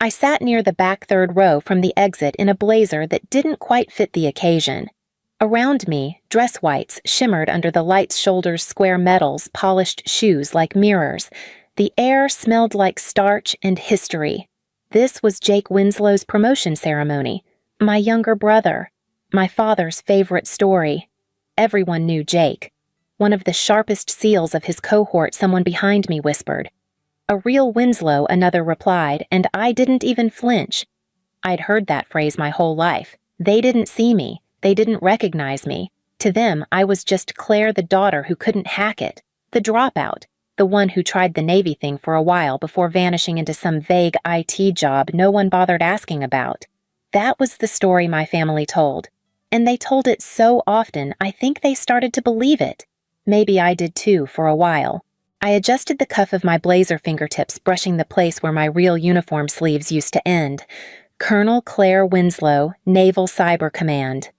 I sat near the back third row from the exit in a blazer that didn't quite fit the occasion. Around me, dress whites shimmered under the light's shoulders, square metals, polished shoes like mirrors. The air smelled like starch and history. This was Jake Winslow's promotion ceremony. My younger brother. My father's favorite story. Everyone knew Jake. One of the sharpest seals of his cohort, someone behind me whispered. A real Winslow, another replied, and I didn't even flinch. I'd heard that phrase my whole life. They didn't see me. They didn't recognize me. To them, I was just Claire, the daughter who couldn't hack it, the dropout, the one who tried the Navy thing for a while before vanishing into some vague IT job no one bothered asking about. That was the story my family told. And they told it so often, I think they started to believe it. Maybe I did too, for a while. I adjusted the cuff of my blazer fingertips, brushing the place where my real uniform sleeves used to end. Colonel Claire Winslow, Naval Cyber Command.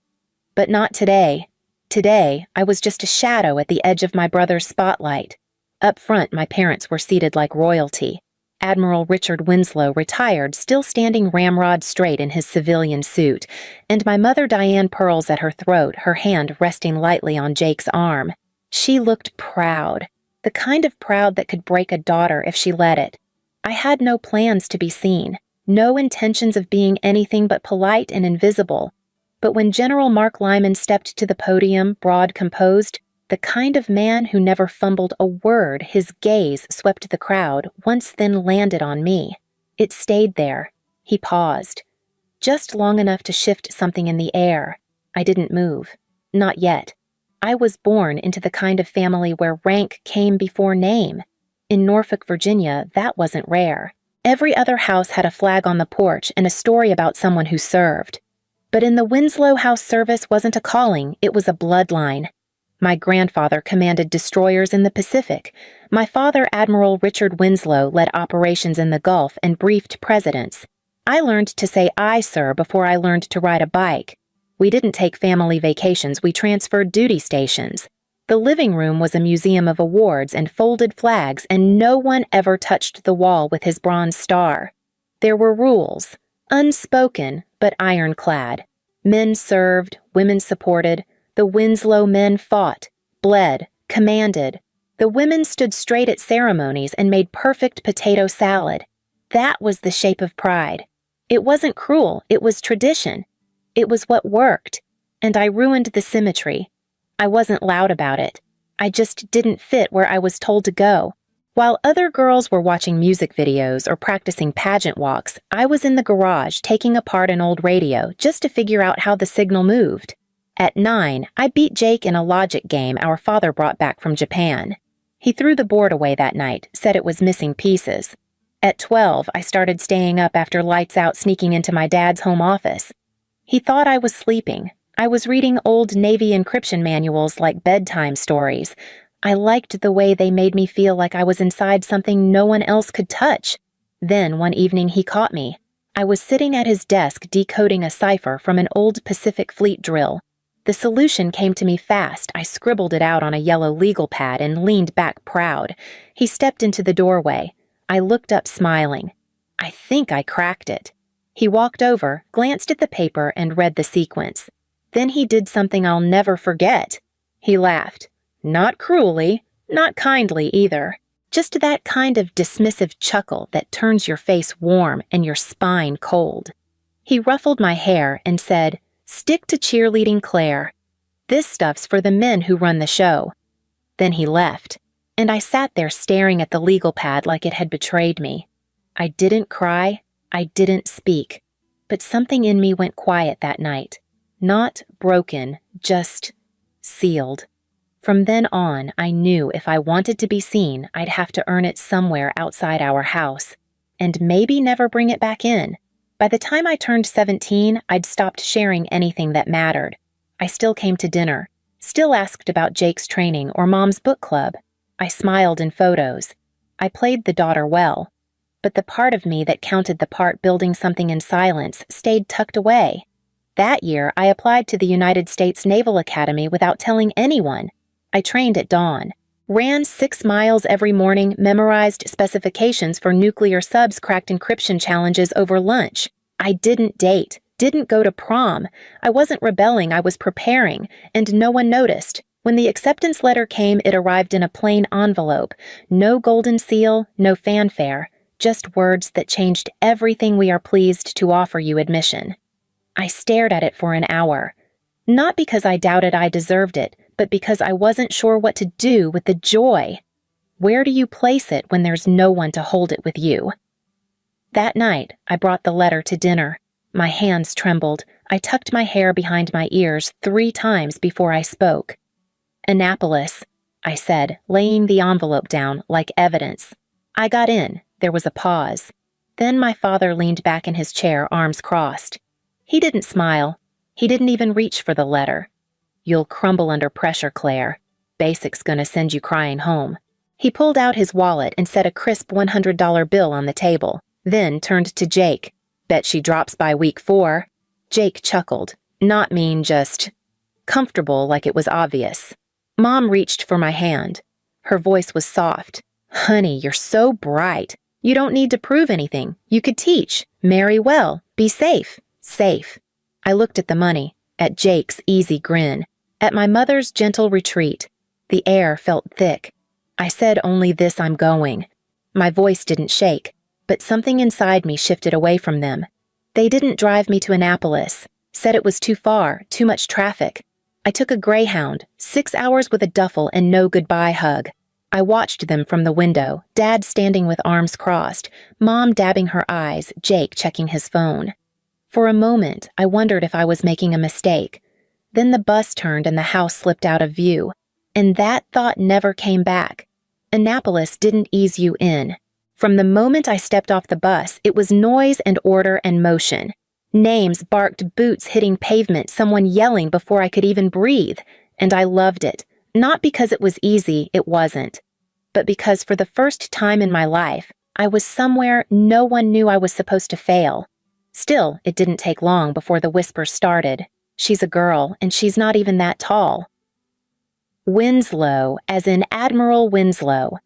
But not today. Today, I was just a shadow at the edge of my brother's spotlight. Up front, my parents were seated like royalty. Admiral Richard Winslow, retired, still standing ramrod straight in his civilian suit, and my mother Diane Pearls at her throat, her hand resting lightly on Jake's arm. She looked proud, the kind of proud that could break a daughter if she let it. I had no plans to be seen, no intentions of being anything but polite and invisible. But when General Mark Lyman stepped to the podium, broad, composed, the kind of man who never fumbled a word, his gaze swept the crowd, once then landed on me. It stayed there. He paused. Just long enough to shift something in the air. I didn't move. Not yet. I was born into the kind of family where rank came before name. In Norfolk, Virginia, that wasn't rare. Every other house had a flag on the porch and a story about someone who served. But in the Winslow house, service wasn't a calling, it was a bloodline. My grandfather commanded destroyers in the Pacific. My father, Admiral Richard Winslow, led operations in the Gulf and briefed presidents. I learned to say "I, sir" before I learned to ride a bike. We didn't take family vacations, we transferred duty stations. The living room was a museum of awards and folded flags, and no one ever touched the wall with his bronze star. There were rules, unspoken but ironclad. Men served, women supported. The Winslow men fought, bled, commanded. The women stood straight at ceremonies and made perfect potato salad. That was the shape of pride. It wasn't cruel, it was tradition. It was what worked, and I ruined the symmetry. I wasn't loud about it. I just didn't fit where I was told to go. While other girls were watching music videos or practicing pageant walks, I was in the garage taking apart an old radio just to figure out how the signal moved. At 9, I beat Jake in a logic game our father brought back from Japan. He threw the board away that night, said it was missing pieces. At 12, I started staying up after lights out, sneaking into my dad's home office. He thought I was sleeping. I was reading old Navy encryption manuals like bedtime stories. I liked the way they made me feel like I was inside something no one else could touch. Then, one evening, he caught me. I was sitting at his desk decoding a cipher from an old Pacific Fleet drill. The solution came to me fast. I scribbled it out on a yellow legal pad and leaned back proud. He stepped into the doorway. I looked up smiling. I think I cracked it. He walked over, glanced at the paper, and read the sequence. Then he did something I'll never forget. He laughed. Not cruelly, not kindly either. Just that kind of dismissive chuckle that turns your face warm and your spine cold. He ruffled my hair and said, "Stick to cheerleading, Claire. This stuff's for the men who run the show." Then he left, and I sat there staring at the legal pad like it had betrayed me. I didn't cry, I didn't speak, but something in me went quiet that night. Not broken, just sealed. From then on, I knew if I wanted to be seen, I'd have to earn it somewhere outside our house, and maybe never bring it back in. By the time I turned 17, I'd stopped sharing anything that mattered. I still came to dinner, still asked about Jake's training or Mom's book club. I smiled in photos. I played the daughter well. But the part of me that counted the part building something in silence stayed tucked away. That year, I applied to the United States Naval Academy without telling anyone. I trained at dawn. Ran 6 miles every morning, memorized specifications for nuclear subs, cracked encryption challenges over lunch. I didn't date, didn't go to prom. I wasn't rebelling, I was preparing, and no one noticed. When the acceptance letter came, it arrived in a plain envelope. No golden seal, no fanfare, just words that changed everything. We are pleased to offer you admission. I stared at it for an hour. Not because I doubted I deserved it, but because I wasn't sure what to do with the joy. Where do you place it when there's no one to hold it with you? That night, I brought the letter to dinner. My hands trembled. I tucked my hair behind my ears 3 times before I spoke. Annapolis, I said, laying the envelope down like evidence. I got in. There was a pause. Then my father leaned back in his chair, arms crossed. He didn't smile. He didn't even reach for the letter. You'll crumble under pressure, Claire. Basic's gonna send you crying home. He pulled out his wallet and set a crisp $100 bill on the table, then turned to Jake. Bet she drops by week 4. Jake chuckled. Not mean, just comfortable, like it was obvious. Mom reached for my hand. Her voice was soft. Honey, you're so bright. You don't need to prove anything. You could teach, marry well, be safe. Safe. I looked at the money, at Jake's easy grin, at my mother's gentle retreat. The air felt thick. I said only this, I'm going. My voice didn't shake, but something inside me shifted away from them. They didn't drive me to Annapolis, said it was too far, too much traffic. I took a Greyhound, 6 hours with a duffel and no goodbye hug. I watched them from the window, Dad standing with arms crossed, Mom dabbing her eyes, Jake checking his phone. For a moment, I wondered if I was making a mistake. Then the bus turned and the house slipped out of view. And that thought never came back. Annapolis didn't ease you in. From the moment I stepped off the bus, it was noise and order and motion. Names barked, boots hitting pavement, someone yelling before I could even breathe. And I loved it. Not because it was easy, it wasn't. But because for the first time in my life, I was somewhere no one knew I was supposed to fail. Still, it didn't take long before the whispers started. She's a girl, and she's not even that tall. Winslow, as in Admiral Winslow.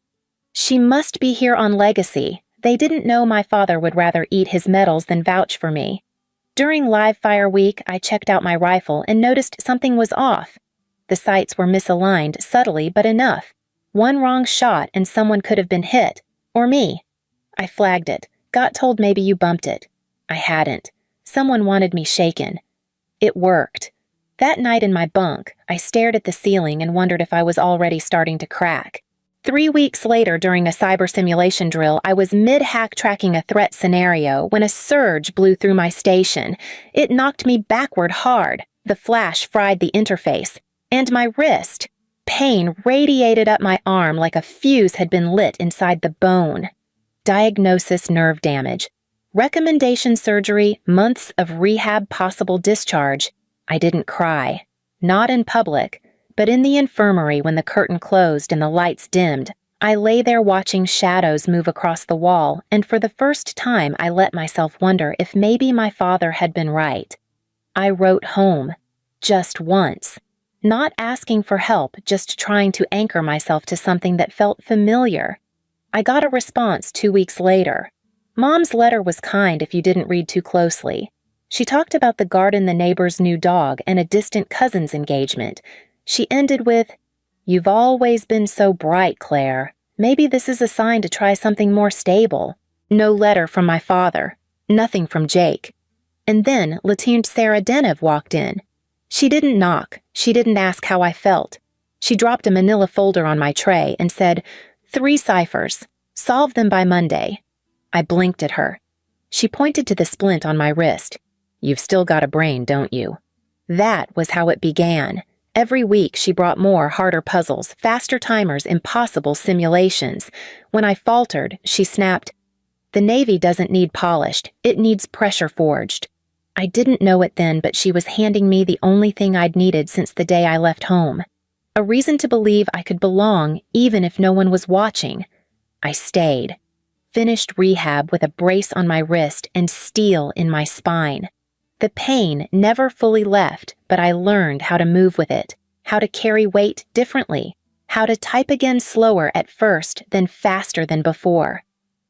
She must be here on legacy. They didn't know my father would rather eat his medals than vouch for me. During live fire week, I checked out my rifle and noticed something was off. The sights were misaligned, subtly but enough. One wrong shot and someone could have been hit. Or me. I flagged it. Got told maybe you bumped it. I hadn't. Someone wanted me shaken. It worked. That night in my bunk, I stared at the ceiling and wondered if I was already starting to crack. 3 weeks later, during a cyber simulation drill, I was mid-hack tracking a threat scenario when a surge blew through my station. It knocked me backward hard. The flash fried the interface. And my wrist. Pain radiated up my arm like a fuse had been lit inside the bone. Diagnosis: nerve damage. Recommendation: surgery, months of rehab, possible discharge. I didn't cry. Not in public, but in the infirmary when the curtain closed and the lights dimmed. I lay there watching shadows move across the wall, and for the first time I let myself wonder if maybe my father had been right. I wrote home. Just once. Not asking for help, just trying to anchor myself to something that felt familiar. I got a response 2 weeks later. Mom's letter was kind if you didn't read too closely. She talked about the garden, the neighbor's new dog, and a distant cousin's engagement. She ended with, "You've always been so bright, Claire. Maybe this is a sign to try something more stable." No letter from my father. Nothing from Jake. And then Lieutenant Sarah Denev walked in. She didn't knock. She didn't ask how I felt. She dropped a manila folder on my tray and said, 3 ciphers. Solve them by Monday. I blinked at her. She pointed to the splint on my wrist. "You've still got a brain, don't you?" That was how it began. Every week she brought more, harder puzzles, faster timers, impossible simulations. When I faltered, she snapped, "The Navy doesn't need polished. It needs pressure forged." I didn't know it then, but she was handing me the only thing I'd needed since the day I left home. A reason to believe I could belong even if no one was watching. I stayed. Finished rehab with a brace on my wrist and steel in my spine. The pain never fully left, but I learned how to move with it, how to carry weight differently. how to type again slower at first, then faster than before.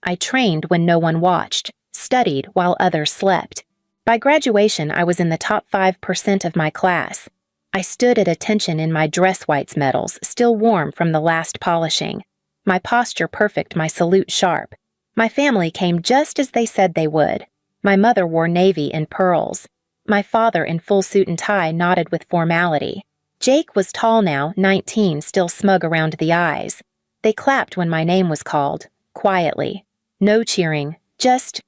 I trained when no one watched, studied while others slept. By graduation, I was in the top 5% of my class. I stood at attention in my dress whites medals, still warm from the last polishing. My posture perfect, my salute sharp. My family came just as they said they would. My mother wore navy and pearls. My father in full suit and tie nodded with formality. Jake was tall now, 19, still smug around the eyes. They clapped when my name was called, quietly. No cheering, just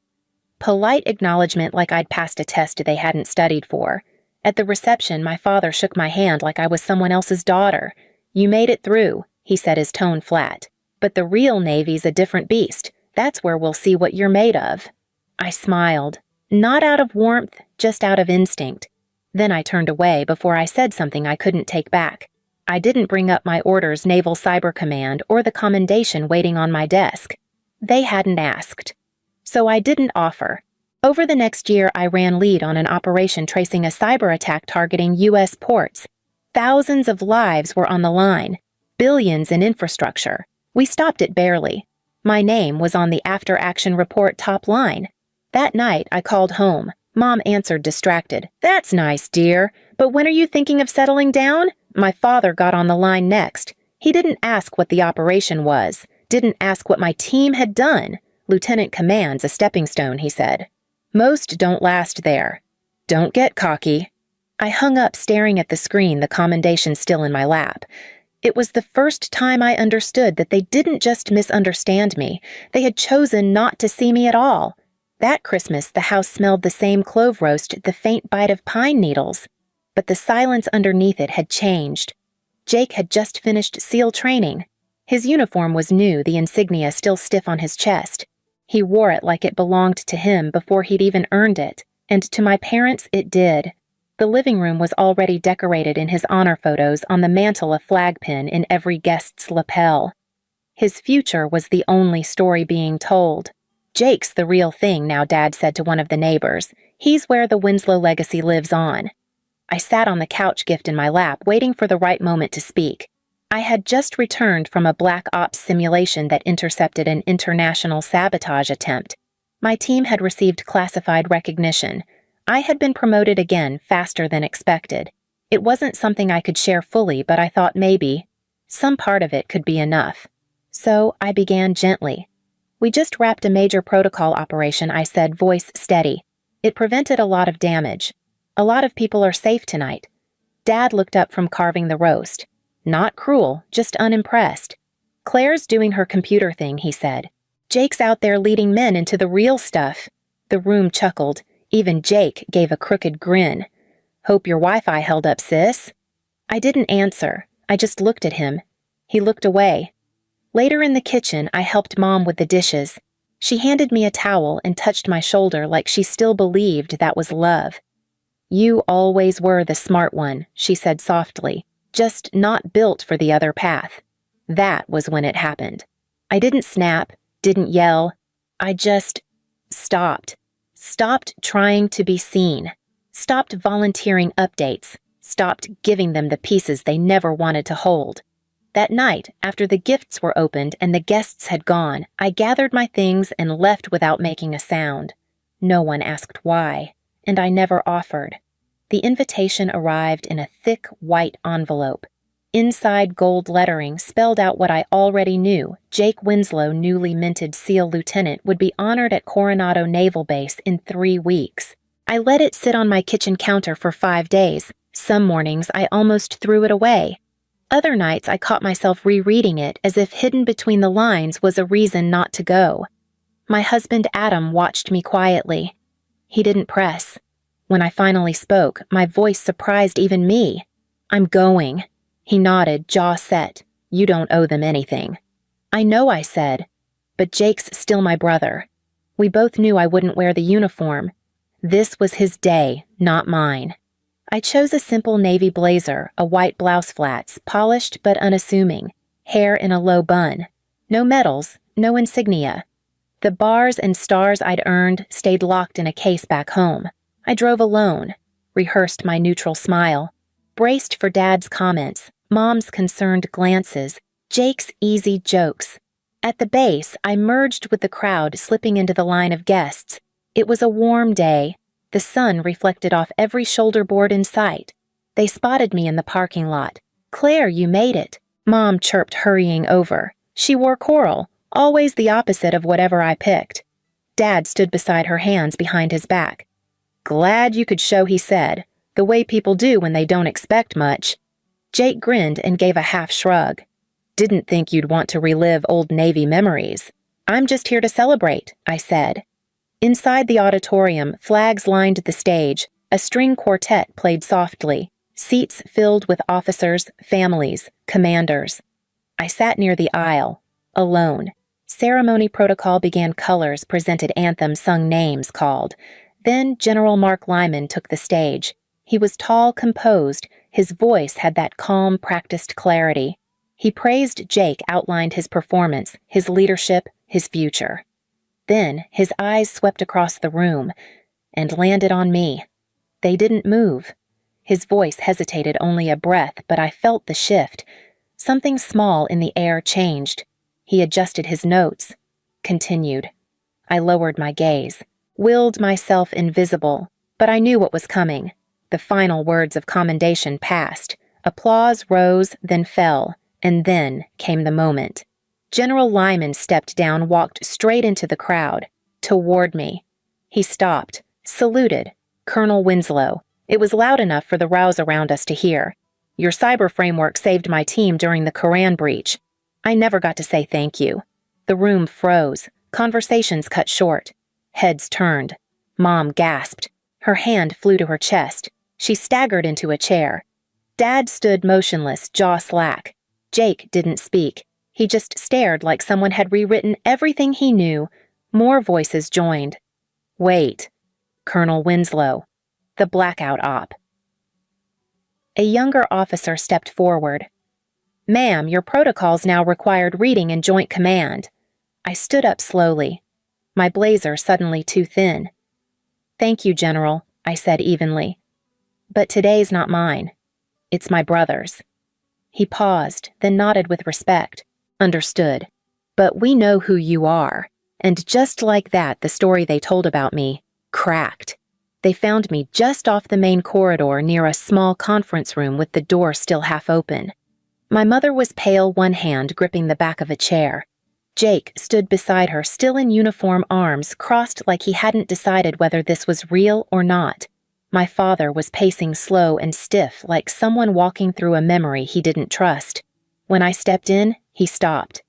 polite acknowledgement like I'd passed a test they hadn't studied for. At the reception, my father shook my hand like I was someone else's daughter. "You made it through," he said, his tone flat. "But the real Navy's a different beast. That's where we'll see what you're made of." I smiled. Not out of warmth, just out of instinct. Then I turned away before I said something I couldn't take back. I didn't bring up my orders, Naval Cyber Command, or the commendation waiting on my desk. They hadn't asked. So I didn't offer. Over the next year, I ran lead on an operation tracing a cyber attack targeting U.S. ports. Thousands of lives were on the line. Billions in infrastructure. We stopped it barely. My name was on the after-action report top line. That night, I called home. Mom answered distracted. "That's nice, dear. But when are you thinking of settling down?" My father got on the line next. He didn't ask what the operation was. Didn't ask what my team had done. "Lieutenant Command's a stepping stone," he said. "Most don't last there. Don't get cocky." I hung up staring at the screen, the commendation still in my lap. It was the first time I understood that they didn't just misunderstand me. They had chosen not to see me at all. That Christmas, the house smelled the same clove roast, the faint bite of pine needles. But the silence underneath it had changed. Jake had just finished SEAL training. His uniform was new, the insignia still stiff on his chest. He wore it like it belonged to him before he'd even earned it, and to my parents it did. The living room was already decorated in his honor photos, on the mantel a flag pin in every guest's lapel. His future was the only story being told. "Jake's the real thing now," Dad said to one of the neighbors. "He's where the Winslow legacy lives on." I sat on the couch, gift in my lap, waiting for the right moment to speak. I had just returned from a black ops simulation that intercepted an international sabotage attempt. My team had received classified recognition. I had been promoted again faster than expected. It wasn't something I could share fully, but I thought maybe some part of it could be enough. So I began gently. "We just wrapped a major protocol operation," I said, voice steady. "It prevented a lot of damage. A lot of people are safe tonight." Dad looked up from carving the roast. Not cruel, just unimpressed. "Claire's doing her computer thing," he said. "Jake's out there leading men into the real stuff." The room chuckled. Even Jake gave a crooked grin. "Hope your Wi-Fi held up, sis." I didn't answer. I just looked at him. He looked away. Later in the kitchen, I helped Mom with the dishes. She handed me a towel and touched my shoulder like she still believed that was love. "You always were the smart one," she said softly, "just not built for the other path." That was when it happened. I didn't snap, didn't yell. I just stopped. Stopped trying to be seen. Stopped volunteering updates. Stopped giving them the pieces they never wanted to hold. That night, after the gifts were opened and the guests had gone, I gathered my things and left without making a sound. No one asked why, and I never offered. The invitation arrived in a thick white envelope. Inside gold lettering spelled out what I already knew: Jake Winslow, newly minted SEAL lieutenant, would be honored at Coronado Naval Base in 3 weeks. I let it sit on my kitchen counter for 5 days. Some mornings I almost threw it away. Other nights I caught myself rereading it as if hidden between the lines was a reason not to go. My husband Adam watched me quietly. He didn't press. When I finally spoke, my voice surprised even me. "I'm going." He nodded, jaw set. "You don't owe them anything." "I know," I said, "but Jake's still my brother." We both knew I wouldn't wear the uniform. This was his day, not mine. I chose a simple navy blazer, a white blouse flats, polished but unassuming, hair in a low bun. No medals, no insignia. The bars and stars I'd earned stayed locked in a case back home. I drove alone, rehearsed my neutral smile, braced for Dad's comments, Mom's concerned glances, Jake's easy jokes. At the base, I merged with the crowd slipping into the line of guests. It was a warm day. The sun reflected off every shoulder board in sight. They spotted me in the parking lot. "Claire, you made it," Mom chirped, hurrying over. She wore coral, always the opposite of whatever I picked. Dad stood beside her, hands behind his back. "Glad you could show," he said, the way people do when they don't expect much. Jake grinned and gave a half shrug. "Didn't think you'd want to relive old Navy memories." "I'm just here to celebrate," I said. Inside the auditorium, flags lined the stage. A string quartet played softly. Seats filled with officers, families, commanders. I sat near the aisle, alone. Ceremony protocol began, colors presented, anthems sung, names called. Then General Mark Lyman took the stage. He was tall, composed. His voice had that calm, practiced clarity. He praised Jake, outlined his performance, his leadership, his future. Then his eyes swept across the room and landed on me. They didn't move. His voice hesitated only a breath, but I felt the shift. Something small in the air changed. He adjusted his notes, continued. I lowered my gaze, willed myself invisible, but I knew what was coming. The final words of commendation passed. Applause rose, then fell, and then came the moment. General Lyman stepped down, walked straight into the crowd, toward me. He stopped, saluted. "Colonel Winslow." It was loud enough for the rows around us to hear. "Your cyber framework saved my team during the Koran breach." I never got to say thank you. The room froze. Conversations cut short. Heads turned. Mom gasped. Her hand flew to her chest. She staggered into a chair. Dad stood motionless, jaw slack. Jake didn't speak. He just stared like someone had rewritten everything he knew. More voices joined. "Wait. Colonel Winslow. The blackout op." A younger officer stepped forward. "Ma'am, your protocols now required reading in Joint Command." I stood up slowly, my blazer suddenly too thin. "Thank you, General," I said evenly. "But today's not mine. It's my brother's." He paused, then nodded with respect. "Understood. But we know who you are." And just like that, the story they told about me cracked. They found me just off the main corridor near a small conference room with the door still half open. My mother was pale, one hand gripping the back of a chair. Jake stood beside her, still in uniform, arms crossed like he hadn't decided whether this was real or not. My father was pacing slow and stiff, like someone walking through a memory he didn't trust. When I stepped in, he stopped.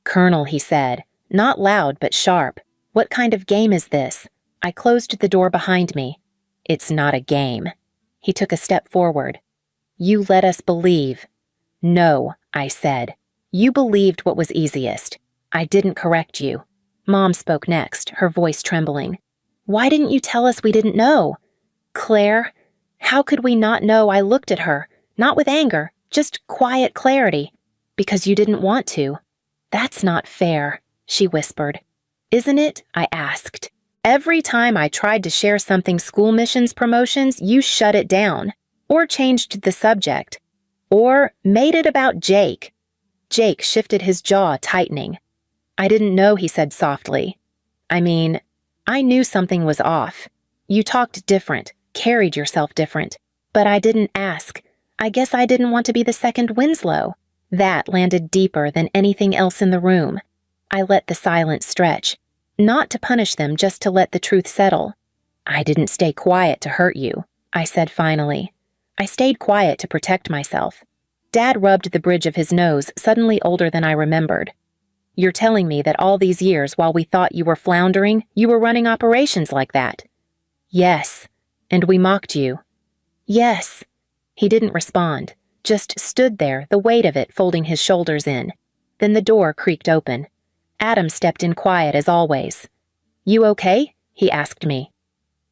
"Colonel," he said, not loud but sharp. "What kind of game is this?" I closed the door behind me. "It's not a game." He took a step forward. "You let us believe." "No," I said. "You believed what was easiest. I didn't correct you." Mom spoke next, her voice trembling. "Why didn't you tell us we didn't know?" "Claire, how could we not know?" I looked at her, not with anger, just quiet clarity. "Because you didn't want to." "That's not fair," she whispered. "Isn't it?" I asked. "Every time I tried to share something, school missions, promotions, you shut it down, or changed the subject, or made it about Jake." Jake shifted, his jaw tightening. "I didn't know," he said softly. "I mean, I knew something was off. You talked different, carried yourself different, but I didn't ask. I guess I didn't want to be the second Winslow." That landed deeper than anything else in the room. I let the silence stretch. Not to punish them, just to let the truth settle. "I didn't stay quiet to hurt you," I said finally. I stayed quiet to protect myself. Dad rubbed the bridge of his nose, suddenly older than I remembered. "You're telling me that all these years, while we thought you were floundering, you were running operations like that?" "Yes. And we mocked you." "Yes." He didn't respond, just stood there, the weight of it folding his shoulders in. Then the door creaked open. Adam stepped in, quiet as always. "You okay?" he asked me.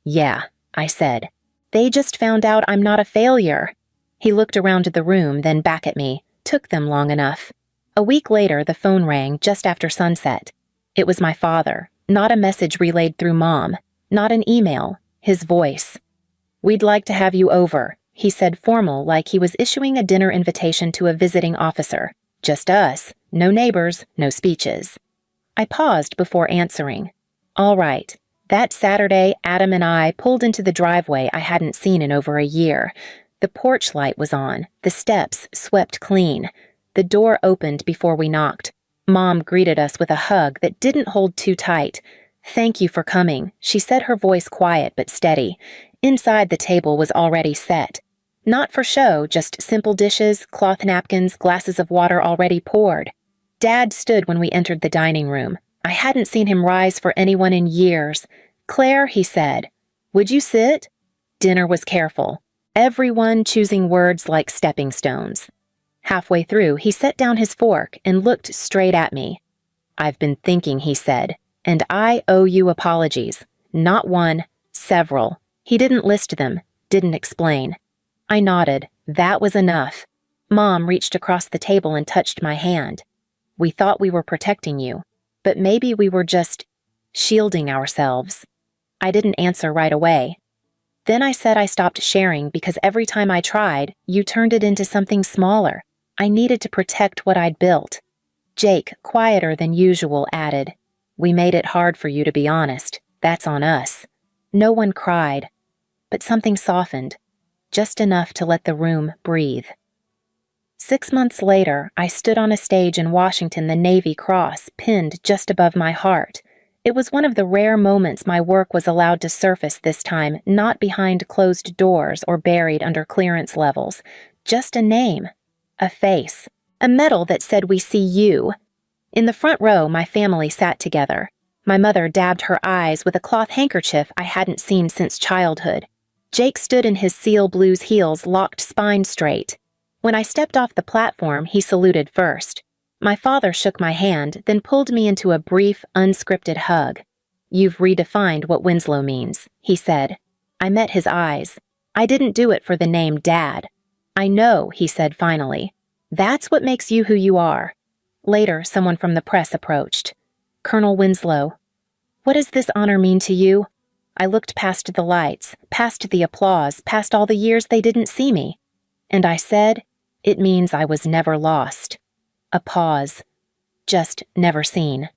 "Yeah," I said. "They just found out I'm not a failure." He looked around the room, then back at me. Took them long enough. A week later, the phone rang just after sunset. It was my father, not a message relayed through Mom, not an email, his voice. "We'd like to have you over. he said, formal, like he was issuing a dinner invitation to a visiting officer. Just us. No neighbors, no speeches. I paused before answering. All right. That Saturday, Adam and I pulled into the driveway I hadn't seen in over a year. The porch light was on, the steps swept clean. The door opened before we knocked. Mom greeted us with a hug that didn't hold too tight. Thank you for coming, she said, her voice quiet but steady. Inside, the table was already set. Not for show, just simple dishes, cloth napkins, glasses of water already poured. Dad stood when we entered the dining room. I hadn't seen him rise for anyone in years. Claire, he said, would you sit? Dinner was careful, everyone choosing words like stepping stones. Halfway through, he set down his fork and looked straight at me. I've been thinking, he said, and I owe you apologies. Not one, several. He didn't list them, didn't explain. I nodded. That was enough. Mom reached across the table and touched my hand. We thought we were protecting you, but maybe we were just shielding ourselves. I didn't answer right away. Then I said I stopped sharing because every time I tried, you turned it into something smaller. I needed to protect what I'd built. Jake, quieter than usual, added, we made it hard for you to be honest. That's on us. No one cried, but something softened, just enough to let the room breathe. 6 months later, I stood on a stage in Washington, the Navy Cross pinned just above my heart. It was one of the rare moments my work was allowed to surface this time, not behind closed doors or buried under clearance levels. Just a name, a face, a medal that said we see you. In the front row, my family sat together. My mother dabbed her eyes with a cloth handkerchief I hadn't seen since childhood. Jake stood in his seal blues heels, locked spine straight. When I stepped off the platform, he saluted first. My father shook my hand, then pulled me into a brief, unscripted hug. You've redefined what Winslow means, he said. I met his eyes. I didn't do it for the name Dad. I know, he said finally. That's what makes you who you are. Later, someone from the press approached. Colonel Winslow, what does this honor mean to you? I looked past the lights, past the applause, past all the years they didn't see me. And I said, it means I was never lost. A pause. Just never seen.